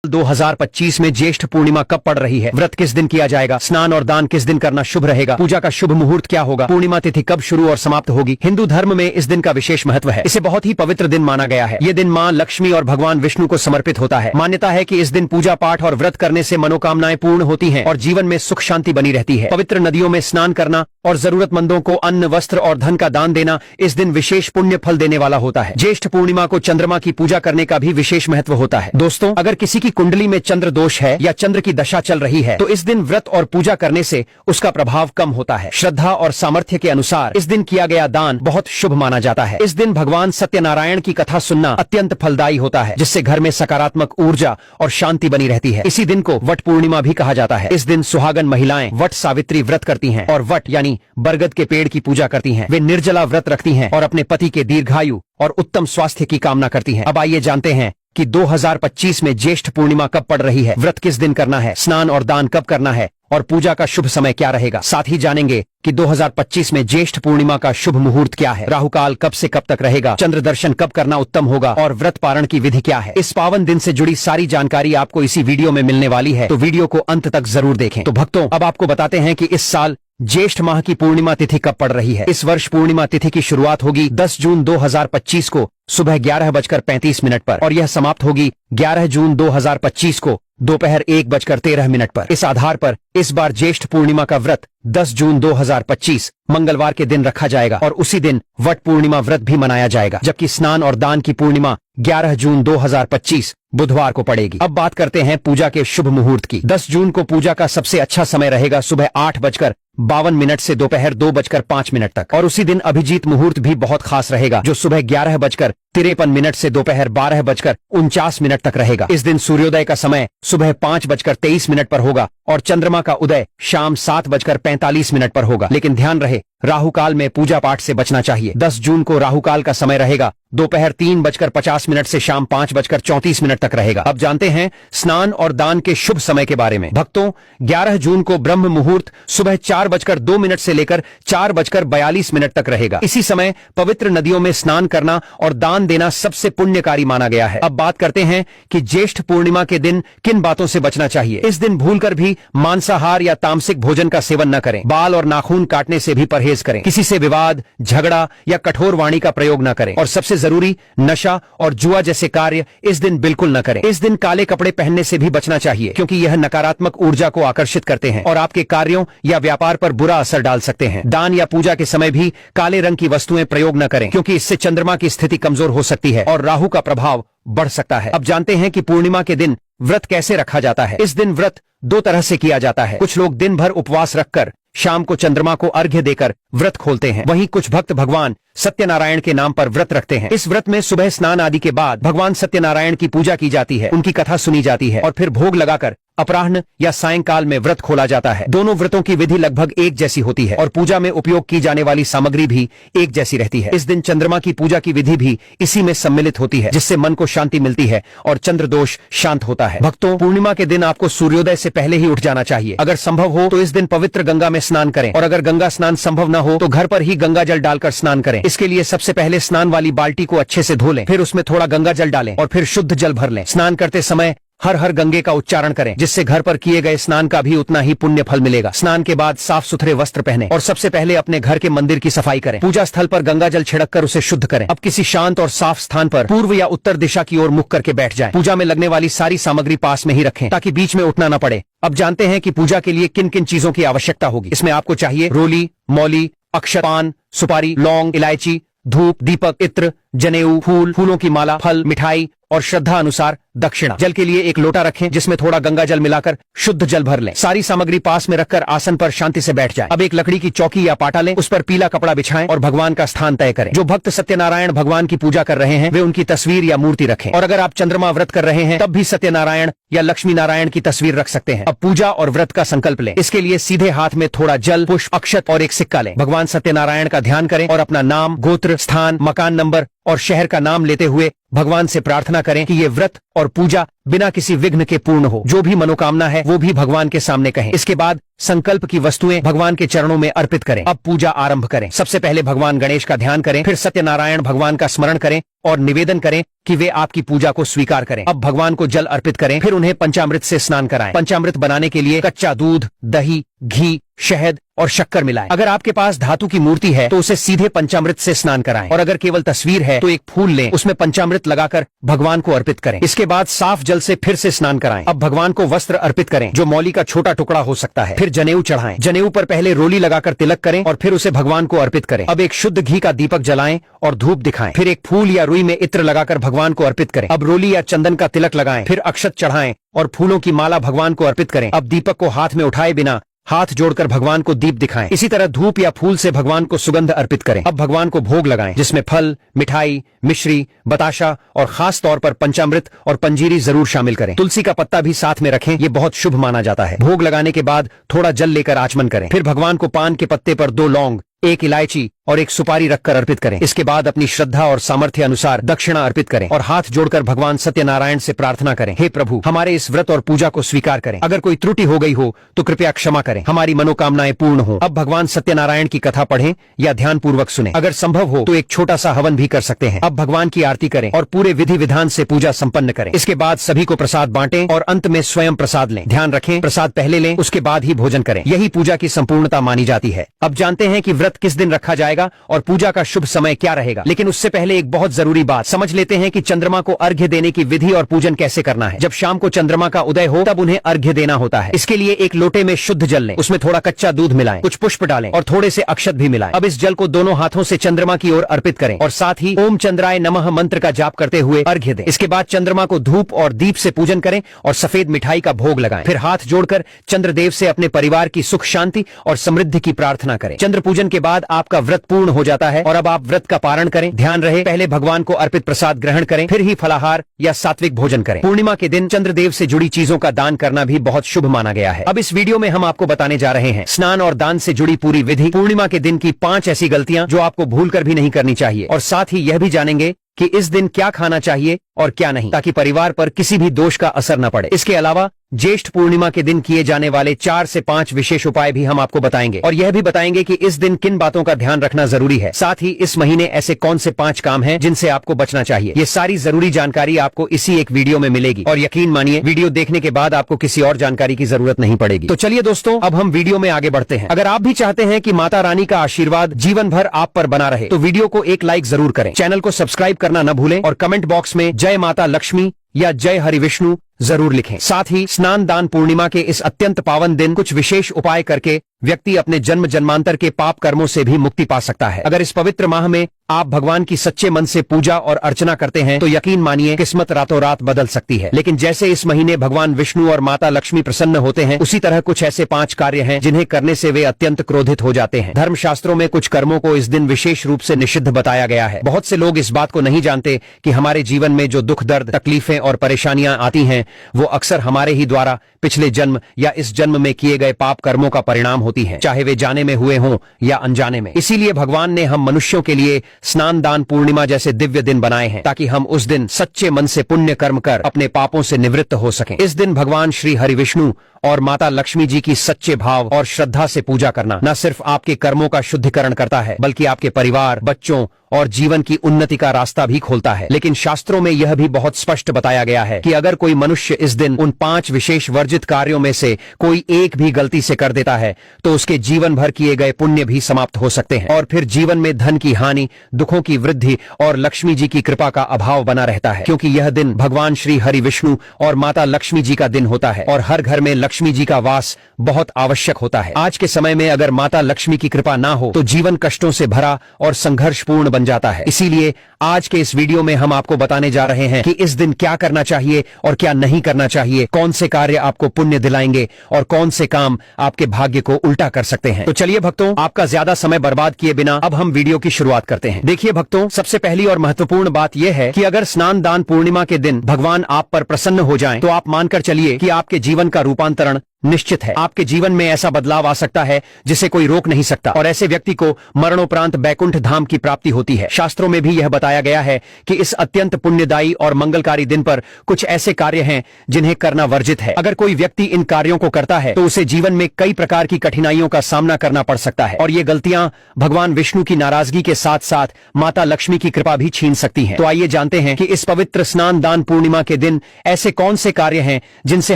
2025 में ज्येष्ठ पूर्णिमा कब पड़ रही है, व्रत किस दिन किया जाएगा, स्नान और दान किस दिन करना शुभ रहेगा, पूजा का शुभ मुहूर्त क्या होगा, पूर्णिमा तिथि कब शुरू और समाप्त होगी। हिंदू धर्म में इस दिन का विशेष महत्व है। इसे बहुत ही पवित्र दिन माना गया है। ये दिन मां लक्ष्मी और भगवान विष्णु को समर्पित होता है। मान्यता है कि इस दिन पूजा पाठ और व्रत करने से मनोकामनाएं पूर्ण होती हैं और जीवन में सुख शांति बनी रहती है। पवित्र नदियों में स्नान करना और जरूरतमंदों को अन्न वस्त्र और धन का दान देना इस दिन विशेष पुण्य फल देने वाला होता है। ज्येष्ठ पूर्णिमा को चंद्रमा की पूजा करने का भी विशेष महत्व होता है। दोस्तों, अगर किसी की कुंडली में चंद्र दोष है या चंद्र की दशा चल रही है तो इस दिन व्रत और पूजा करने से उसका प्रभाव कम होता है। श्रद्धा और सामर्थ्य के अनुसार इस दिन किया गया दान बहुत शुभ माना जाता है। इस दिन भगवान सत्यनारायण की कथा सुनना अत्यंत फलदायी होता है, जिससे घर में सकारात्मक ऊर्जा और शांति बनी रहती है। इसी दिन को वट पूर्णिमा भी कहा जाता है। इस दिन सुहागन महिलाएं वट सावित्री व्रत करती हैं और वट यानी बरगद के पेड़ की पूजा करती हैं। वे निर्जला व्रत रखती हैं और अपने पति के दीर्घायु और उत्तम स्वास्थ्य की कामना करती हैं। अब आइए जानते हैं कि 2025 में ज्येष्ठ पूर्णिमा कब पड़ रही है, व्रत किस दिन करना है, स्नान और दान कब करना है और पूजा का शुभ समय क्या रहेगा। साथ ही जानेंगे कि 2025 में ज्येष्ठ पूर्णिमा का शुभ मुहूर्त क्या है, राहु काल कब से कब तक रहेगा, चंद्र दर्शन कब करना उत्तम होगा और व्रत पारण की विधि क्या है। इस पावन दिन से जुड़ी सारी जानकारी आपको इसी वीडियो में मिलने वाली है, तो वीडियो को अंत तक जरूर देखें। तो भक्तों, अब आपको बताते हैं कि इस साल ज्येष्ठ माह की पूर्णिमा तिथि कब पड़ रही है। इस वर्ष पूर्णिमा तिथि की शुरुआत होगी 10 जून 2025 को सुबह 11:35 पर और यह समाप्त होगी 11 जून 2025 को दोपहर 1:13 पर। इस आधार पर इस बार ज्येष्ठ पूर्णिमा का व्रत 10 जून 2025 मंगलवार के दिन रखा जाएगा और उसी दिन वट पूर्णिमा व्रत भी मनाया जाएगा, जबकि स्नान और दान की पूर्णिमा 11 जून 2025 बुधवार को पड़ेगी। अब बात करते हैं पूजा के शुभ मुहूर्त की। 10 जून को पूजा का सबसे अच्छा समय रहेगा सुबह 8:52 से दोपहर 2:05 तक और उसी दिन अभिजीत मुहूर्त भी बहुत खास रहेगा, जो सुबह 11:53 से दोपहर 12:49 तक रहेगा। इस दिन सूर्योदय का समय सुबह 5:23 पर होगा और चंद्रमा का उदय शाम 7:45 पर होगा। लेकिन ध्यान रहे, राहु काल में पूजा पाठ से बचना चाहिए। 10 जून को राहु काल का समय रहेगा दोपहर 3:50 से शाम 5:34 तक रहेगा। अब जानते हैं स्नान और दान के शुभ समय के बारे में। भक्तों, 11 जून को ब्रह्म मुहूर्त सुबह 4:02 से लेकर 4:42 तक रहेगा। इसी समय पवित्र नदियों में स्नान करना और दान देना सबसे पुण्यकारी माना गया है। अब बात करते हैं कि ज्येष्ठ पूर्णिमा के दिन किन बातों से बचना चाहिए। इस दिन भूलकर भी मांसाहार या तामसिक भोजन का सेवन न करें। बाल और नाखून काटने से भी परहेज करें। किसी से विवाद, झगड़ा या कठोर वाणी का प्रयोग न करें और सबसे जरूरी, नशा और जुआ जैसे कार्य इस दिन बिल्कुल न करें। इस दिन काले कपड़े पहनने से भी बचना चाहिए, क्योंकि यह नकारात्मक ऊर्जा को आकर्षित करते हैं और आपके कार्यों या व्यापार पर बुरा असर डाल सकते हैं। दान या पूजा के समय भी काले रंग की वस्तुएं प्रयोग न करें, क्योंकि इससे चंद्रमा की स्थिति कमजोर हो सकती है और राहु का प्रभाव बढ़ सकता है। अब जानते हैं कि पूर्णिमा के दिन व्रत कैसे रखा जाता है। इस दिन व्रत दो तरह से किया जाता है। कुछ लोग दिन भर उपवास रखकर शाम को चंद्रमा को अर्घ्य देकर व्रत खोलते हैं। वहीं कुछ भक्त भगवान सत्यनारायण के नाम पर व्रत रखते हैं। इस व्रत में सुबह स्नान आदि के बाद भगवान सत्यनारायण की पूजा की जाती है, उनकी कथा सुनी जाती है और फिर भोग लगाकर अपराह्न या सायंकाल में व्रत खोला जाता है। दोनों व्रतों की विधि लगभग एक जैसी होती है और पूजा में उपयोग की जाने वाली सामग्री भी एक जैसी रहती है। इस दिन चंद्रमा की पूजा की विधि भी इसी में सम्मिलित होती है, जिससे मन को शांति मिलती है और चंद्र दोष शांत होता है। भक्तों, पूर्णिमा के दिन आपको सूर्योदय से पहले ही उठ जाना चाहिए। अगर संभव हो तो इस दिन पवित्र गंगा में स्नान करें और अगर गंगा स्नान संभव न हो तो घर पर ही गंगा जल डालकर स्नान करें। इसके लिए सबसे पहले स्नान वाली बाल्टी को अच्छे से धो लें, फिर उसमें थोड़ा गंगा जल डालें और फिर शुद्ध जल भर लें। स्नान करते समय हर हर गंगे का उच्चारण करें, जिससे घर पर किए गए स्नान का भी उतना ही पुण्य फल मिलेगा। स्नान के बाद साफ सुथरे वस्त्र पहने और सबसे पहले अपने घर के मंदिर की सफाई करें। पूजा स्थल पर गंगा जल छिड़क कर उसे शुद्ध करें। अब किसी शांत और साफ स्थान पर पूर्व या उत्तर दिशा की ओर मुख करके बैठ जाएं। पूजा में लगने वाली सारी सामग्री पास में ही रखें, ताकि बीच में उठना न पड़े। अब जानते हैं कि पूजा के लिए किन किन चीजों की आवश्यकता होगी। इसमें आपको चाहिए रोली, मौली, अक्षत, पान, सुपारी, लौंग, इलायची, धूप, दीपक, इत्र, जनेऊ, फूल, फूलों की माला, फल, मिठाई और श्रद्धा अनुसार दक्षिणा। जल के लिए एक लोटा रखें, जिसमें थोड़ा गंगा जल मिलाकर शुद्ध जल भर लें। सारी सामग्री पास में रखकर आसन पर शांति से बैठ जाएं। अब एक लकड़ी की चौकी या पाटा लें, उस पर पीला कपड़ा बिछाएं और भगवान का स्थान तय करें। जो भक्त सत्यनारायण भगवान की पूजा कर रहे हैं वे उनकी तस्वीर या मूर्ति रखें और अगर आप चंद्रमा व्रत कर रहे हैं तब भी सत्यनारायण या लक्ष्मी नारायण की तस्वीर रख सकते हैं। अब पूजा और व्रत का संकल्प लें। इसके लिए सीधे हाथ में थोड़ा जल, पुष्प, अक्षत और एक सिक्का लें। भगवान सत्यनारायण का ध्यान करें और अपना नाम, गोत्र, स्थान, मकान नंबर और शहर का नाम लेते हुए भगवान से प्रार्थना करें कि ये व्रत और पूजा बिना किसी विघ्न के पूर्ण हो। जो भी मनोकामना है वो भी भगवान के सामने कहें। इसके बाद संकल्प की वस्तुएं भगवान के चरणों में अर्पित करें। अब पूजा आरंभ करें। सबसे पहले भगवान गणेश का ध्यान करें, फिर सत्यनारायण भगवान का स्मरण करें और निवेदन करें कि वे आपकी पूजा को स्वीकार करें। अब भगवान को जल अर्पित करें, फिर उन्हें पंचामृत से स्नान कराएं। पंचामृत बनाने के लिए कच्चा दूध, दही, घी, शहद और शक्कर मिलाएं। अगर आपके पास धातु की मूर्ति है तो उसे सीधे पंचामृत से स्नान कराएं, और अगर केवल तस्वीर है तो एक फूल लें, उसमें पंचामृत लगाकर भगवान को अर्पित करें। इसके बाद साफ जल से फिर से स्नान कराएं। अब भगवान को वस्त्र अर्पित करें, जो मौली का छोटा टुकड़ा हो सकता है। फिर जनेऊ चढ़ाएं। जनेऊ पर पहले रोली लगाकर तिलक करें और फिर उसे भगवान को अर्पित करें। अब एक शुद्ध घी का दीपक जलाएं और धूप दिखाएं। फिर एक फूल या रुई में इत्र लगाकर भगवान को अर्पित करें। अब रोली या चंदन का तिलक लगाएं, फिर अक्षत चढ़ाएं और फूलों की माला भगवान को अर्पित करें। अब दीपक को हाथ में उठाए बिना हाथ जोड़कर भगवान को दीप दिखाएं। इसी तरह धूप या फूल से भगवान को सुगंध अर्पित करें। अब भगवान को भोग लगाएं, जिसमें फल, मिठाई, मिश्री, बताशा और खास तौर पर पंचामृत और पंजीरी जरूर शामिल करें। तुलसी का पत्ता भी साथ में रखें, ये बहुत शुभ माना जाता है। भोग लगाने के बाद थोड़ा जल लेकर आचमन करें। फिर भगवान को पान के पत्ते पर 2 लौंग, 1 इलायची और 1 सुपारी रखकर अर्पित करें। इसके बाद अपनी श्रद्धा और सामर्थ्य अनुसार दक्षिणा अर्पित करें और हाथ जोड़कर भगवान सत्यनारायण से प्रार्थना करें, हे प्रभु, हमारे इस व्रत और पूजा को स्वीकार करें। अगर कोई त्रुटि हो गई हो तो कृपया क्षमा करें, हमारी मनोकामनाएं पूर्ण हो। अब भगवान सत्यनारायण की कथा पढ़ें या ध्यान पूर्वक सुने। अगर संभव हो तो एक छोटा सा हवन भी कर सकते हैं। अब भगवान की आरती करें और पूरे विधि विधान से पूजा संपन्न करें। इसके बाद सभी को प्रसाद बांटें और अंत में स्वयं प्रसाद लें। ध्यान रखें, प्रसाद पहले लें, उसके बाद ही भोजन करें। यही पूजा की संपूर्णता मानी जाती है। अब जानते हैं कि व्रत किस दिन रखा जाएगा और पूजा का शुभ समय क्या रहेगा। लेकिन उससे पहले एक बहुत जरूरी बात समझ लेते हैं कि चंद्रमा को अर्घ्य देने की विधि और पूजन कैसे करना है। जब शाम को चंद्रमा का उदय हो तब उन्हें अर्घ्य देना होता है। इसके लिए एक लोटे में शुद्ध जल लें, उसमें थोड़ा कच्चा दूध मिलाएं, कुछ पुष्प डालें और थोड़े से अक्षत भी मिलाएं। अब इस जल को दोनों हाथों से चंद्रमा की ओर अर्पित करें और साथ ही ओम चंद्राय नमः मंत्र का जाप करते हुए अर्घ्य दें। इसके बाद चंद्रमा को धूप और दीप से पूजन करें और सफेद मिठाई का भोग लगाएं। फिर हाथ जोड़कर चंद्रदेव से अपने परिवार की सुख शांति और समृद्धि की प्रार्थना करें। चंद्र पूजन के बाद आपका व्रत पूर्ण हो जाता है और अब आप व्रत का पारण करें। ध्यान रहे, पहले भगवान को अर्पित प्रसाद ग्रहण करें, फिर ही फलाहार या सात्विक भोजन करें। पूर्णिमा के दिन चंद्रदेव से जुड़ी चीजों का दान करना भी बहुत शुभ माना गया है। अब इस वीडियो में हम आपको बताने जा रहे हैं स्नान और दान से जुड़ी पूरी विधि, पूर्णिमा के दिन की 5 ऐसी गलतियां जो आपको भूलकर भी नहीं करनी चाहिए, और साथ ही यह भी जानेंगे कि इस दिन क्या खाना चाहिए और क्या नहीं, ताकि परिवार पर किसी भी दोष का असर न पड़े। इसके अलावा ज्येष्ठ पूर्णिमा के दिन किए जाने वाले 4 से 5 विशेष उपाय भी हम आपको बताएंगे, और यह भी बताएंगे कि इस दिन किन बातों का ध्यान रखना जरूरी है। साथ ही इस महीने ऐसे कौन से 5 काम हैं जिनसे आपको बचना चाहिए। ये सारी जरूरी जानकारी आपको इसी एक वीडियो में मिलेगी, और यकीन मानिए वीडियो देखने के बाद आपको किसी और जानकारी की जरूरत नहीं पड़ेगी। तो चलिए दोस्तों, अब हम वीडियो में आगे बढ़ते हैं। अगर आप भी चाहते हैं कि माता रानी का आशीर्वाद जीवन भर आप पर बना रहे तो वीडियो को एक लाइक जरूर करें, चैनल को सब्सक्राइब करना न भूलें और कमेंट बॉक्स में जय माता लक्ष्मी या जय हरि विष्णु जरूर लिखें। साथ ही स्नान दान पूर्णिमा के इस अत्यंत पावन दिन कुछ विशेष उपाय करके व्यक्ति अपने जन्म जन्मांतर के पाप कर्मों से भी मुक्ति पा सकता है। अगर इस पवित्र माह में आप भगवान की सच्चे मन से पूजा और अर्चना करते हैं तो यकीन मानिए किस्मत रातों रात बदल सकती है। लेकिन जैसे इस महीने भगवान विष्णु और माता लक्ष्मी प्रसन्न होते हैं, उसी तरह कुछ ऐसे 5 कार्य हैं जिन्हें करने से वे अत्यंत क्रोधित हो जाते हैं। धर्मशास्त्रों में कुछ कर्मों को इस दिन विशेष रूप से निषिद्ध बताया गया है। बहुत से लोग इस बात को नहीं जानते कि हमारे जीवन में जो दुख, दर्द, तकलीफें और परेशानियां आती हैं वो अक्सर हमारे ही द्वारा पिछले जन्म या इस जन्म में किए गए पाप कर्मों का परिणाम होती हैं, चाहे वे जाने में हुए हों या अनजाने में। इसीलिए भगवान ने हम मनुष्यों के लिए स्नान दान पूर्णिमा जैसे दिव्य दिन बनाए हैं, ताकि हम उस दिन सच्चे मन से पुण्य कर्म कर अपने पापों से निवृत्त हो सकें। इस दिन भगवान श्री हरि विष्णु और माता लक्ष्मी जी की सच्चे भाव और श्रद्धा से पूजा करना न सिर्फ आपके कर्मों का शुद्धिकरण करता है, बल्कि आपके परिवार, बच्चों और जीवन की उन्नति का रास्ता भी खोलता है। लेकिन शास्त्रों में यह भी बहुत स्पष्ट बताया गया है कि अगर कोई मनुष्य इस दिन उन 5 विशेष वर्जित कार्यों में से कोई एक भी गलती से कर देता है तो उसके जीवन भर किए गए पुण्य भी समाप्त हो सकते हैं, और फिर जीवन में धन की हानि, दुखों की वृद्धि और लक्ष्मी जी की कृपा का अभाव बना रहता है। क्योंकि यह दिन भगवान श्री हरि विष्णु और माता लक्ष्मी जी का दिन होता है, और हर घर में लक्ष्मी जी का वास बहुत आवश्यक होता है। आज के समय में अगर माता लक्ष्मी की कृपा ना हो तो जीवन कष्टों से भरा और संघर्षपूर्ण बन जाता है। इसीलिए आज के इस वीडियो में हम आपको बताने जा रहे हैं कि इस दिन क्या करना चाहिए और क्या नहीं करना चाहिए, कौन से कार्य आपको पुण्य दिलाएंगे और कौन से काम आपके भाग्य को उल्टा कर सकते हैं। तो चलिए भक्तों, आपका ज्यादा समय बर्बाद किए बिना अब हम वीडियो की शुरुआत करते हैं। देखिए भक्तों, सबसे पहली और महत्वपूर्ण बात यह है कि अगर स्नान दान पूर्णिमा के दिन भगवान आप पर प्रसन्न हो जाएं, तो आप मानकर चलिए कि आपके जीवन का रूपांतरण निश्चित है। आपके जीवन में ऐसा बदलाव आ सकता है जिसे कोई रोक नहीं सकता और ऐसे व्यक्ति को मरणोपरांत बैकुंठ धाम की प्राप्ति होती है। शास्त्रों में भी यह बताया गया है कि इस अत्यंत पुण्यदायी और मंगलकारी दिन पर कुछ ऐसे कार्य हैं जिन्हें करना वर्जित है। अगर कोई व्यक्ति इन कार्यों को करता है तो उसे जीवन में कई प्रकार की कठिनाइयों का सामना करना पड़ सकता है और ये गलतियां भगवान विष्णु की नाराजगी के साथ साथ माता लक्ष्मी की कृपा भी छीन सकती हैं। तो आइए जानते हैं कि इस पवित्र स्नान दान पूर्णिमा के दिन ऐसे कौन से कार्य हैं जिनसे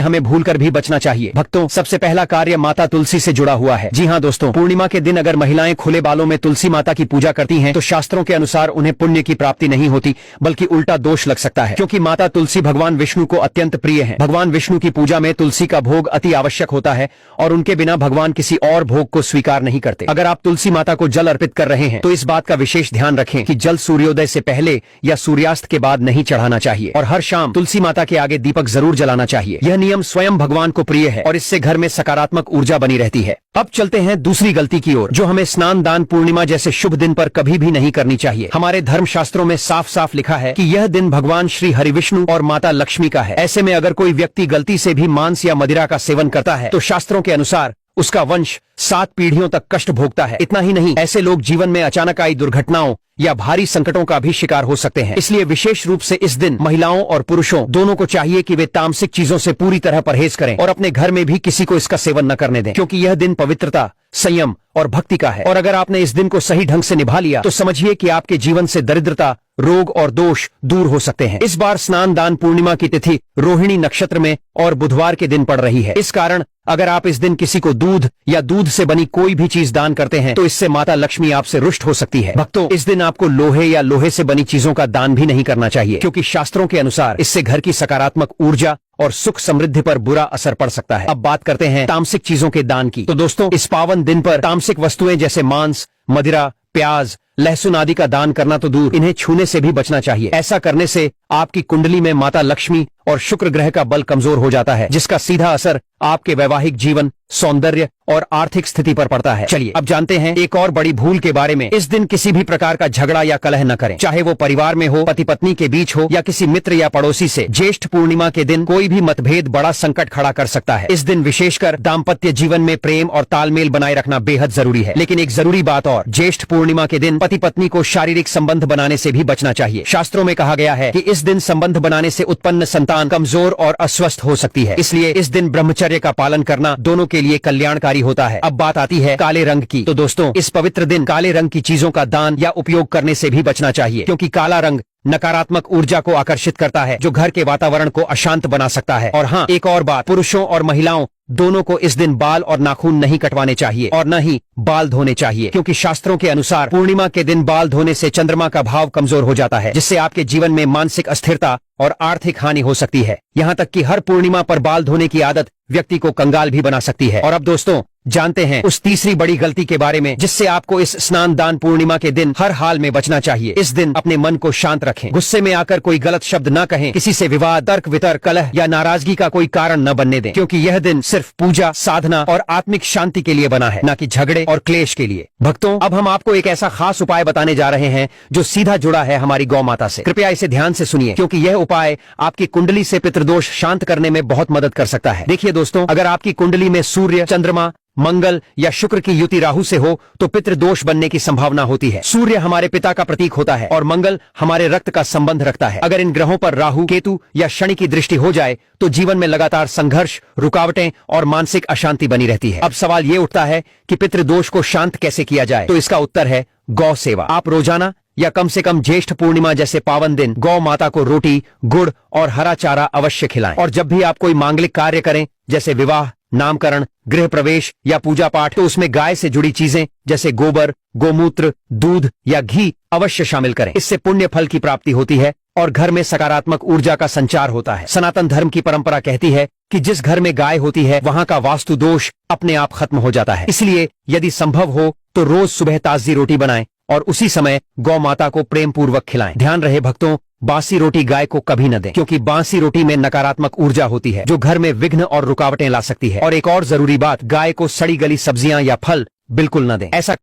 हमें भूलकर भी बचना चाहिए। तो सबसे पहला कार्य माता तुलसी से जुड़ा हुआ है। जी हाँ दोस्तों, पूर्णिमा के दिन अगर महिलाएं खुले बालों में तुलसी माता की पूजा करती हैं तो शास्त्रों के अनुसार उन्हें पुण्य की प्राप्ति नहीं होती बल्कि उल्टा दोष लग सकता है, क्योंकि माता तुलसी भगवान विष्णु को अत्यंत प्रिय है। भगवान विष्णु की पूजा में तुलसी का भोग अति आवश्यक होता है और उनके बिना भगवान किसी और भोग को स्वीकार नहीं करते। अगर आप तुलसी माता को जल अर्पित कर रहे हैं तो इस बात का विशेष ध्यान रखें कि जल सूर्योदय से पहले या सूर्यास्त के बाद नहीं चढ़ाना चाहिए और हर शाम तुलसी माता के आगे दीपक जरूर जलाना चाहिए। यह नियम स्वयं भगवान को प्रिय है और इससे घर में सकारात्मक ऊर्जा बनी रहती है। अब चलते हैं दूसरी गलती की ओर, जो हमें स्नान दान पूर्णिमा जैसे शुभ दिन पर कभी भी नहीं करनी चाहिए। हमारे धर्म शास्त्रों में साफ साफ लिखा है कि यह दिन भगवान श्री हरि विष्णु और माता लक्ष्मी का है। ऐसे में अगर कोई व्यक्ति गलती से भी मांस या मदिरा का सेवन करता है तो शास्त्रों के अनुसार उसका वंश 7 पीढ़ियों तक कष्ट भोगता है। इतना ही नहीं, ऐसे लोग जीवन में अचानक आई दुर्घटनाओं या भारी संकटों का भी शिकार हो सकते हैं। इसलिए विशेष रूप से इस दिन महिलाओं और पुरुषों दोनों को चाहिए कि वे तामसिक चीजों से पूरी तरह परहेज करें और अपने घर में भी किसी को इसका सेवन न करने दें, क्योंकि यह दिन पवित्रता, संयम और भक्ति का है। और अगर आपने इस दिन को सही ढंग से निभा लिया तो समझिए कि आपके जीवन से दरिद्रता, रोग और दोष दूर हो सकते हैं। इस बार स्नान दान पूर्णिमा की तिथि रोहिणी नक्षत्र में और बुधवार के दिन पड़ रही है। इस कारण अगर आप इस दिन किसी को दूध या दूध से बनी कोई भी चीज दान करते हैं तो इससे माता लक्ष्मी आपसे रुष्ट हो सकती है। भक्तों, इस दिन आपको लोहे या लोहे से बनी चीजों का दान भी नहीं करना चाहिए, क्योंकि शास्त्रों के अनुसार इससे घर की सकारात्मक ऊर्जा और सुख समृद्धि पर बुरा असर पड़ सकता है। अब बात करते हैं तामसिक चीजों के दान की। तो दोस्तों, इस पावन दिन पर तामसिक वस्तुएं जैसे मांस, मदिरा, प्याज, लहसुन आदि का दान करना तो दूर, इन्हें छूने से भी बचना चाहिए। ऐसा करने से आपकी कुंडली में माता लक्ष्मी और शुक्र ग्रह का बल कमजोर हो जाता है, जिसका सीधा असर आपके वैवाहिक जीवन, सौंदर्य और आर्थिक स्थिति पर पड़ता है। चलिए अब जानते हैं एक और बड़ी भूल के बारे में। इस दिन किसी भी प्रकार का झगड़ा या कलह न करें, चाहे वो परिवार में हो, पति पत्नी के बीच हो या किसी मित्र या पड़ोसी से। ज्येष्ठ पूर्णिमा के दिन कोई भी मतभेद बड़ा संकट खड़ा कर सकता है। इस दिन विशेषकर दाम्पत्य जीवन में प्रेम और तालमेल बनाए रखना बेहद जरूरी है। लेकिन एक जरूरी बात और, ज्येष्ठ पूर्णिमा के दिन पति पत्नी को शारीरिक संबंध बनाने से भी बचना चाहिए। शास्त्रों में कहा गया है कि इस दिन संबंध बनाने से उत्पन्न संतान कमजोर और अस्वस्थ हो सकती है। इसलिए इस दिन ब्रह्मचर्य का पालन करना दोनों के लिए कल्याणकारी होता है। अब बात आती है काले रंग की। तो दोस्तों, इस पवित्र दिन काले रंग की चीजों का दान या उपयोग करने से भी बचना चाहिए, क्योंकि काला रंग नकारात्मक ऊर्जा को आकर्षित करता है, जो घर के वातावरण को अशांत बना सकता है। और हाँ, एक और बात, पुरुषों और महिलाओं दोनों को इस दिन बाल और नाखून नहीं कटवाने चाहिए और न ही बाल धोने चाहिए, क्योंकि शास्त्रों के अनुसार पूर्णिमा के दिन बाल धोने से चंद्रमा का भाव कमजोर हो जाता है, जिससे आपके जीवन में मानसिक अस्थिरता और आर्थिक हानि हो सकती है। यहाँ तक कि हर पूर्णिमा पर बाल धोने की आदत व्यक्ति को कंगाल भी बना सकती है। और अब दोस्तों, जानते हैं उस तीसरी बड़ी गलती के बारे में जिससे आपको इस स्नान दान पूर्णिमा के दिन हर हाल में बचना चाहिए। इस दिन अपने मन को शांत रखें, गुस्से में आकर कोई गलत शब्द न कहें, किसी से विवाद, तर्क वितर्क, कलह या नाराजगी का कोई कारण न बनने दें, क्योंकि यह दिन सिर्फ पूजा, साधना और आत्मिक शांति के लिए बना है, न कि झगड़े और क्लेश के लिए। भक्तों, अब हम आपको एक ऐसा खास उपाय बताने जा रहे हैं जो सीधा जुड़ा है हमारी गौ माता से। कृपया इसे ध्यान से सुनिए, क्योंकि यह उपाय आपकी कुंडली से पितृदोष शांत करने में बहुत मदद कर सकता है। देखिए दोस्तों, अगर आपकी कुंडली में सूर्य, चंद्रमा, मंगल या शुक्र की युति राहु से हो तो पितृदोष बनने की संभावना होती है। सूर्य हमारे पिता का प्रतीक होता है और मंगल हमारे रक्त का संबंध रखता है। अगर इन ग्रहों पर राहु, केतु या शनि की दृष्टि हो जाए तो जीवन में लगातार संघर्ष, रुकावटें और मानसिक अशांति बनी रहती है। अब सवाल ये उठता है कि पितृदोष को शांत कैसे किया जाए, तो इसका उत्तर है गौ सेवा। आप रोजाना या कम से कम ज्येष्ठ पूर्णिमा जैसे पावन दिन गौ माता को रोटी, गुड़ और हरा चारा अवश्य खिलाएं। और जब भी आप कोई मांगलिक कार्य करें, जैसे विवाह, नामकरण, गृह प्रवेश या पूजा पाठ, तो उसमें गाय से जुड़ी चीजें जैसे गोबर, गोमूत्र, दूध या घी अवश्य शामिल करें। इससे पुण्य फल की प्राप्ति होती है और घर में सकारात्मक ऊर्जा का संचार होता है। सनातन धर्म की परंपरा कहती है कि जिस घर में गाय होती है वहां का वास्तु दोष अपने आप खत्म हो जाता है। इसलिए यदि संभव हो तो रोज सुबह ताजी रोटी बनाएं और उसी समय गौ माता को प्रेम पूर्वक खिलाएं। ध्यान रहे भक्तों, बासी रोटी गाय को कभी न दें, क्योंकि बासी रोटी में नकारात्मक ऊर्जा होती है जो घर में विघ्न और रुकावटें ला सकती है। और एक और जरूरी बात, गाय को सड़ी गली सब्जियां या फल बिल्कुल न दें। ऐसा